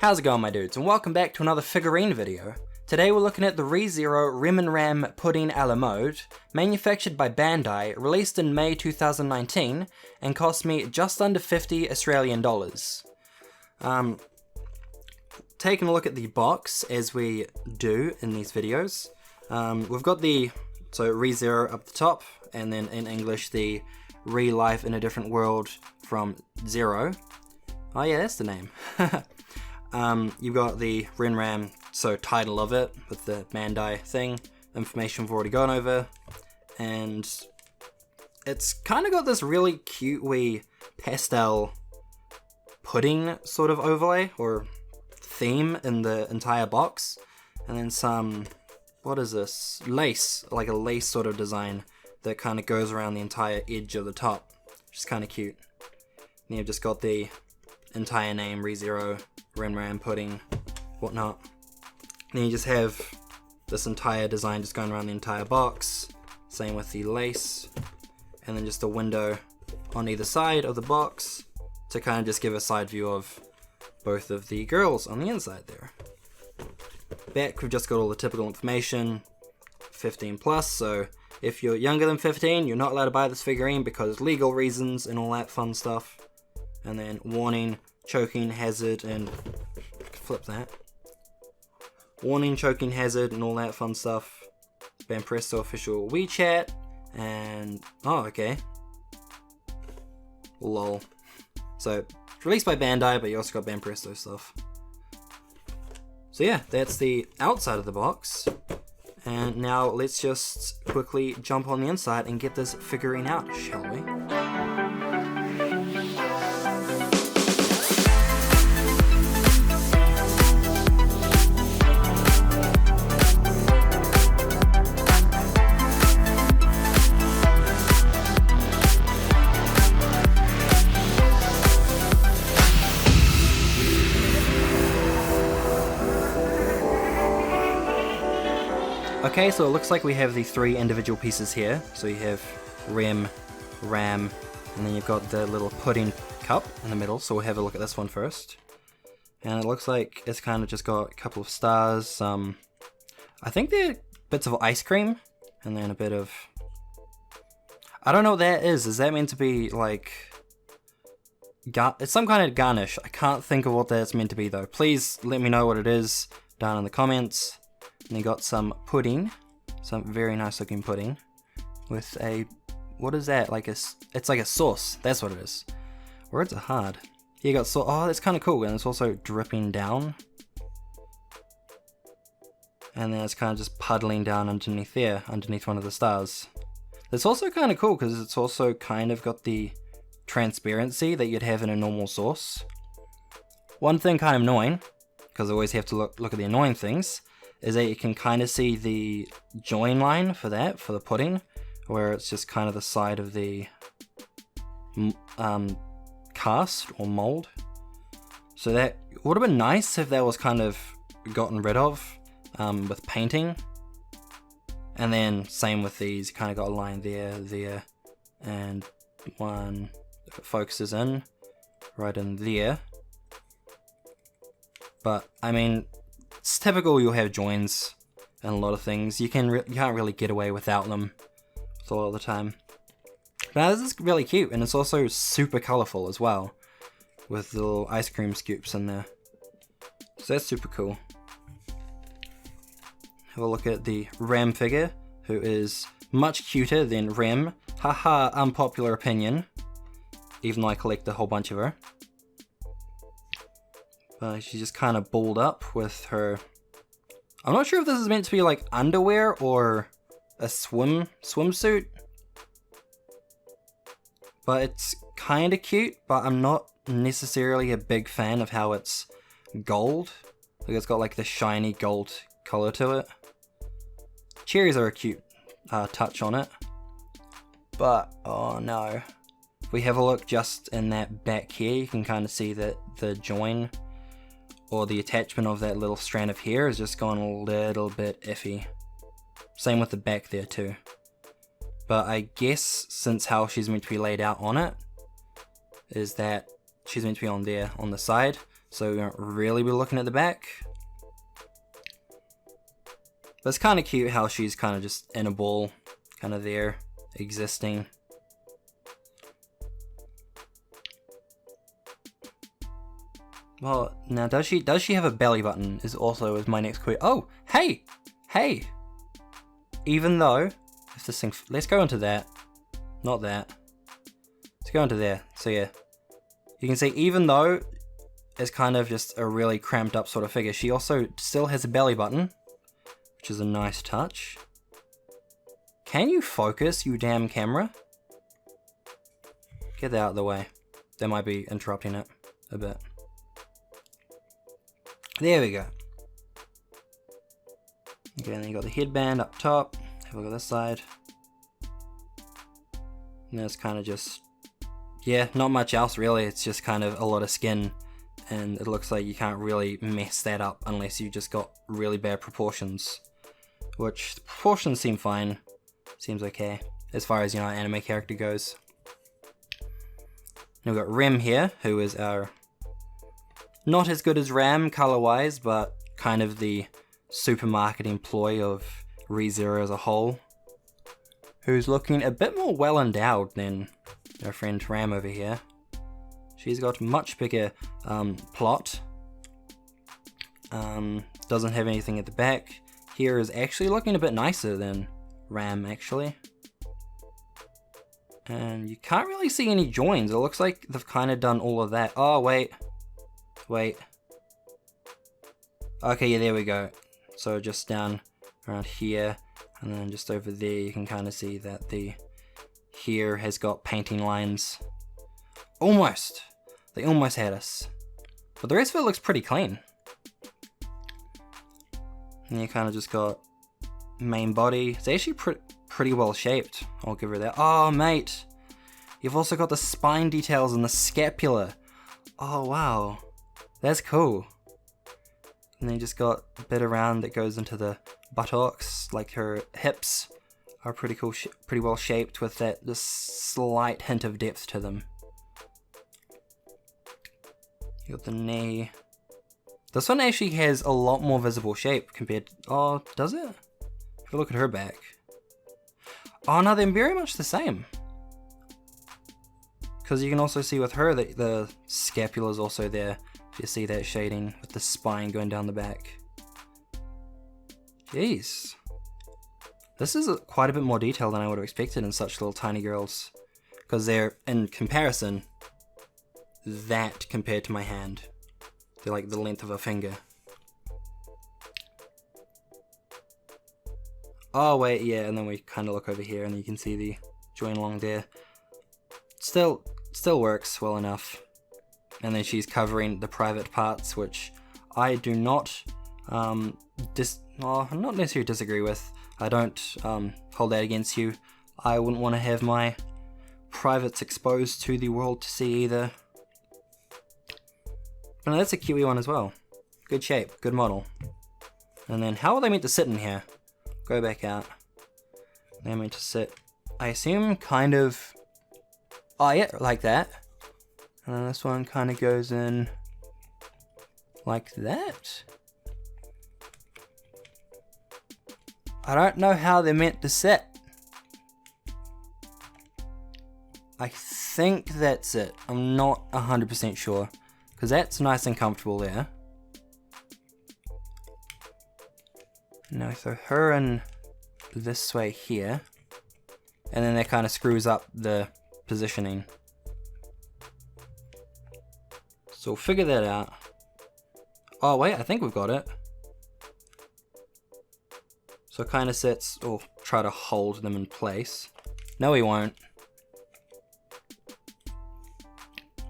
How's it going, my dudes, and welcome back to another figurine video. Today we're looking at the ReZero Rem and Ram Pudding a la mode, manufactured by Bandai, released in May 2019, and cost me just under 50 Australian dollars. Taking a look at the box, as we do in these videos, we've got the ReZero up the top, and then in English the Re-Life in a Different World from Zero. Oh yeah, that's the name. You've got the Rem Ram, title of it, with the Bandai thing, information we've already gone over, and it's kind of got this really cute wee pastel pudding sort of overlay, or theme in the entire box, and then some, what is this, lace, like a lace sort of design that kind of goes around the entire edge of the top, which is kind of cute. And you've just got the entire name, ReZero, Rem Ram Pudding, whatnot. And then you just have this entire design just going around the entire box, same with the lace, and then just a window on either side of the box to kind of just give a side view of both of the girls on the inside there. Back, we've just got all the typical information, 15 plus, so if you're younger than 15, you're not allowed to buy this figurine because legal reasons and all that fun stuff. And then warning, choking hazard, and flip that. Warning, choking hazard, and all that fun stuff. Banpresto official WeChat, and oh, okay. Lol. So released by Bandai, but you also got Banpresto stuff. So yeah, that's the outside of the box. And now let's just quickly jump on the inside and get this figurine out, shall we? Okay, so it looks like we have the three individual pieces here. So you have Rem, Ram, and then you've got the little pudding cup in the middle. So we'll have a look at this one first. And it looks like it's kind of just got a couple of stars. I think they're bits of ice cream, and then a bit of... I don't know what that is. Is that meant to be like... It's some kind of garnish. I can't think of what that's meant to be though. Please let me know what it is down in the comments. And you got some pudding, some very nice looking pudding, with a, what is that, it's like a sauce, that's what it is. Words are hard. You got oh, that's kind of cool, and it's also dripping down. And then it's kind of just puddling down underneath there, underneath one of the stars. It's also kind of cool, because it's also kind of got the transparency that you'd have in a normal sauce. One thing kind of annoying, because I always have to look at the annoying things, is that you can kind of see the join line for the pudding, where it's just kind of the side of the cast or mold. So that would have been nice if that was kind of gotten rid of with painting. And then same with these, you kind of got a line there, and one, if it focuses in, right in there. But I mean, it's typical you'll have joins and a lot of things. You can't really get away without them all the time. But this is really cute, and it's also super colourful as well, with the little ice cream scoops in there. So that's super cool. Have a look at the Ram figure, who is much cuter than Rem. Haha, unpopular opinion. Even though I collect a whole bunch of her. She's just kind of balled up with her... I'm not sure if this is meant to be like underwear or a swimsuit. But it's kind of cute, but I'm not necessarily a big fan of how it's gold. Like it's got like the shiny gold color to it. Cherries are a cute touch on it. But, oh no. If we have a look just in that back here, you can kind of see that the join or the attachment of that little strand of hair has just gone a little bit iffy. Same with the back there too. But I guess since how she's meant to be laid out on it, is that she's meant to be on there on the side. so we won't really be looking at the back. But it's kind of cute how she's kind of just in a ball, kind of there, existing. Well, now does she have a belly button is my next question. Oh, hey! Even though, if this thing, let's go into that, not that. Let's go into there. So yeah, you can see even though it's kind of just a really cramped up sort of figure, she also still has a belly button, which is a nice touch. Can you focus, you damn camera? Get that out of the way. That might be interrupting it a bit. There we go. Okay, and then you got the headband up top. Have a look at this side. And it's kind of just, yeah, not much else really. It's just kind of a lot of skin, and it looks like you can't really mess that up unless you just got really bad proportions. Which, the proportions seem fine. Seems okay, as far as, you know, an anime character goes. Now we've got Rem here, who is our, not as good as Ram color-wise, but kind of the supermarket employee of ReZero as a whole, who's looking a bit more well-endowed than our friend Ram over here. She's got much bigger plot. Doesn't have anything at the back. Here is actually looking a bit nicer than Ram, actually. And you can't really see any joins. It looks like they've kind of done all of that. Oh, wait. Okay, yeah, there we go. So just down around here, and then just over there, you can kind of see that the here has got painting lines. Almost. They almost had us. But the rest of it looks pretty clean. And you kind of just got main body. It's actually pretty well shaped. I'll give her that. Oh, mate. You've also got the spine details and the scapula. Oh, wow. That's cool. And then you just got a bit around that goes into the buttocks, like her hips are pretty cool, pretty well shaped with that this slight hint of depth to them. You got the knee. This one actually has a lot more visible shape compared to, oh, does it? If you look at her back. Oh no, they're very much the same. Because you can also see with her that the scapula is also there. If you see that shading with the spine going down the back. Jeez. This is quite a bit more detail than I would have expected in such little tiny girls. Because they're, in comparison, that compared to my hand. They're like the length of a finger. Oh wait, yeah, and then we kind of look over here and you can see the join along there. Still works well enough. And then she's covering the private parts, which I do not not necessarily disagree with. I don't hold that against you. I wouldn't want to have my privates exposed to the world to see either. But no, that's a Kiwi one as well. Good shape, good model. And then how are they meant to sit in here? Go back out. They're meant to sit, I assume, kind of, oh yeah, like that. And then this one kind of goes in like that. I don't know how they're meant to sit. I think that's it. I'm not 100% sure. Because that's nice and comfortable there. Now throw her in this way here. And then that kind of screws up the positioning. So we'll figure that out. Oh wait, I think we've got it. So it kind of sits, or try to hold them in place. No, we won't.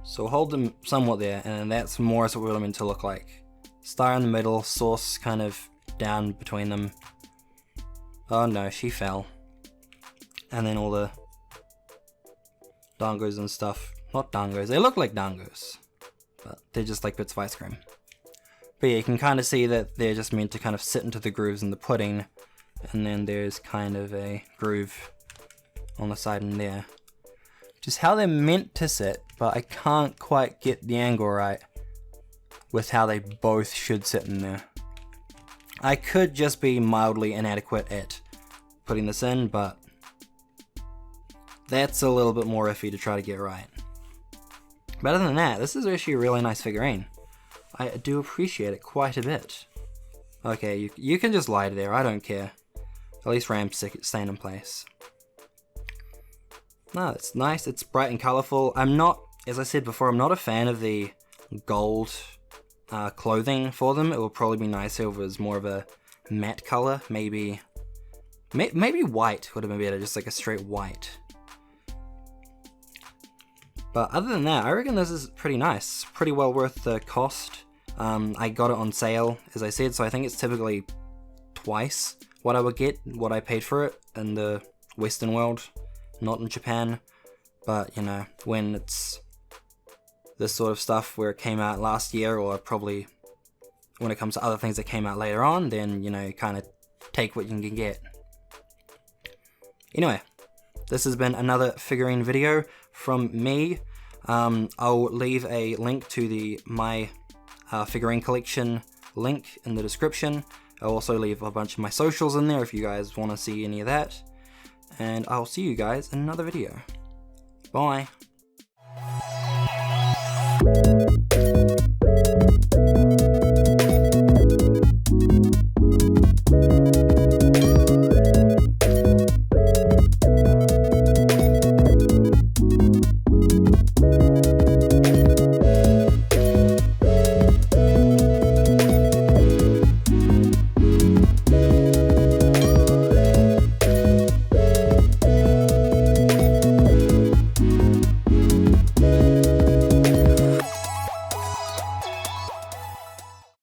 So we'll hold them somewhat there, and that's more as what we're meant to look like. Star in the middle, source kind of down between them. Oh no, she fell. And then all the dongos and stuff. Not dongos, they look like dongos. But they're just like bits of ice cream. But yeah, you can kind of see that they're just meant to kind of sit into the grooves in the pudding. And then there's kind of a groove on the side in there. Which is how they're meant to sit, but I can't quite get the angle right. with how they both should sit in there. I could just be mildly inadequate at putting this in, but that's a little bit more iffy to try to get right. But other than that, this is actually a really nice figurine. I do appreciate it quite a bit. Okay, you can just lie there, I don't care. At least Ram's staying in place. No, it's nice, it's bright and colourful. I'm not, as I said before, I'm not a fan of the gold clothing for them. It would probably be nicer if it was more of a matte colour, maybe white would have been better, just like a straight white. But other than that, I reckon this is pretty nice, pretty well worth the cost. I got it on sale, as I said, so I think it's typically twice what I would get, what I paid for it in the Western world, not in Japan. But, you know, when it's this sort of stuff where it came out last year, or probably when it comes to other things that came out later on, then, you know, kind of take what you can get. Anyway, this has been another figurine video from me. I'll leave a link to my figurine collection link in the description. I'll also leave a bunch of my socials in there if you guys want to see any of that. And I'll see you guys in another video. Bye.